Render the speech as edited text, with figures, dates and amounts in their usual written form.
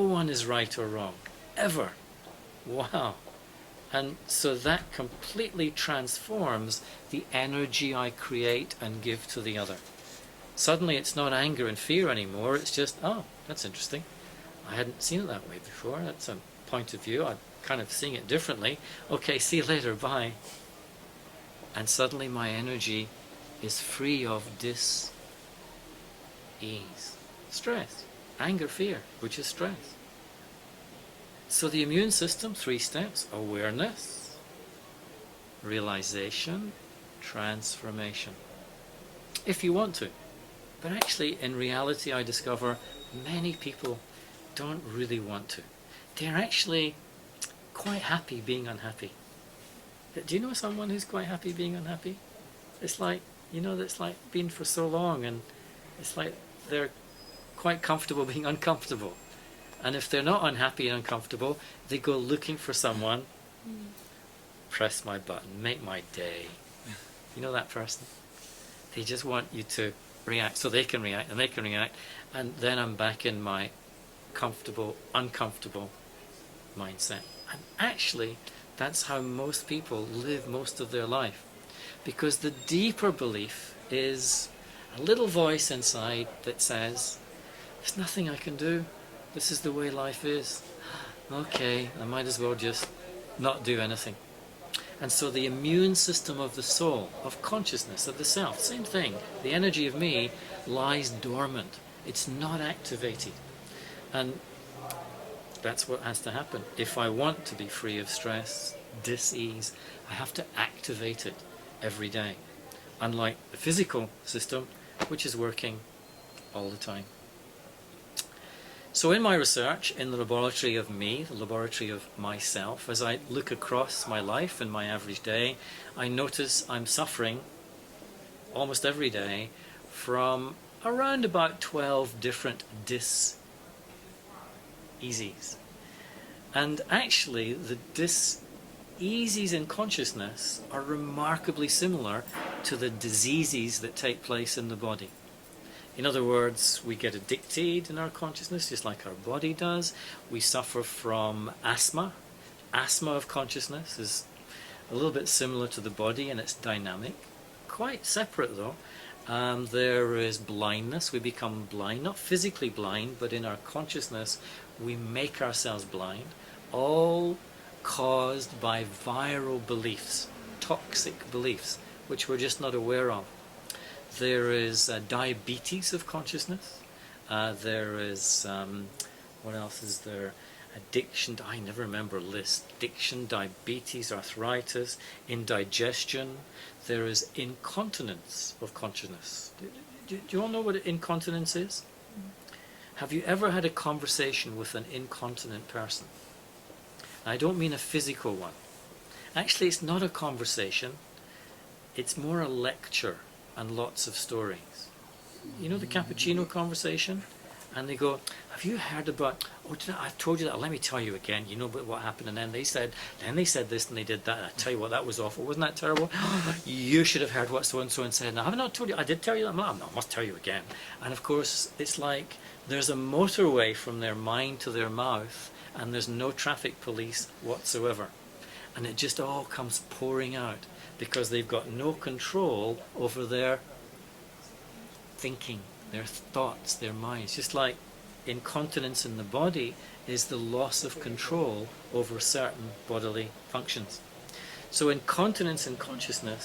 one is right or wrong, ever. Wow. And so that completely transforms the energy I create and give to the other. Suddenly it's not anger and fear anymore, it's just, oh, that's interesting. I hadn't seen it that way before. That's a point of view. I'm kind of seeing it differently. Okay, see you later, bye. And suddenly my energy is free of dis-ease. Stress. Anger, fear, which is stress. So the immune system, 3 steps: awareness, realization, transformation. If you want to. But actually, in reality, I discover many people don't really want to. They're actually quite happy being unhappy. Do you know someone who's quite happy being unhappy? It's like, that's like been for so long, and it's like they're quite comfortable being uncomfortable. And if they're not unhappy and uncomfortable, they go looking for someone, press my button, make my day. You know that person? They just want you to react so they can react and they can react, and then I'm back in my comfortable, uncomfortable mindset. And actually, that's how most people live most of their life, because the deeper belief is a little voice inside that says, there's nothing I can do, this is the way life is, okay, I might as well just not do anything. And so the immune system of the soul, of consciousness, of the self, same thing, the energy of me lies dormant. It's not activated. And that's what has to happen. If I want to be free of stress, dis-ease, I have to activate it every day. Unlike the physical system, which is working all the time. So in my research, in the laboratory of me, the laboratory of myself, as I look across my life and my average day, I notice I'm suffering almost every day from around about 12 different dis-eases. And actually, the dis-eases in consciousness are remarkably similar to the diseases that take place in the body. In other words, we get addicted in our consciousness, just like our body does. We suffer from asthma. Asthma of consciousness is a little bit similar to the body, and it's dynamic. Quite separate, though. There is blindness. We become blind, not physically blind, but in our consciousness, we make ourselves blind. All caused by viral beliefs, toxic beliefs, which we're just not aware of. There is diabetes of consciousness. There is, what else is there? Addiction, I never remember a list. Addiction, diabetes, arthritis, indigestion. There is incontinence of consciousness. Do you all know what incontinence is? Have you ever had a conversation with an incontinent person? I don't mean a physical one. Actually, it's not a conversation. It's more a lecture and lots of stories. You know the cappuccino conversation? And they go, have you heard about, I've told you that, let me tell you again, you know about what happened, and then they said this and they did that, and I tell you what, that was awful, wasn't that terrible? You should have heard what so-and-so and said. Now, have I not told you? I did tell you that. I must tell you again. And of course, it's like there's a motorway from their mind to their mouth, and there's no traffic police whatsoever. And it just all comes pouring out, because they've got no control over their thinking, their thoughts, their minds. Just like incontinence in the body is the loss of control over certain bodily functions. So incontinence in consciousness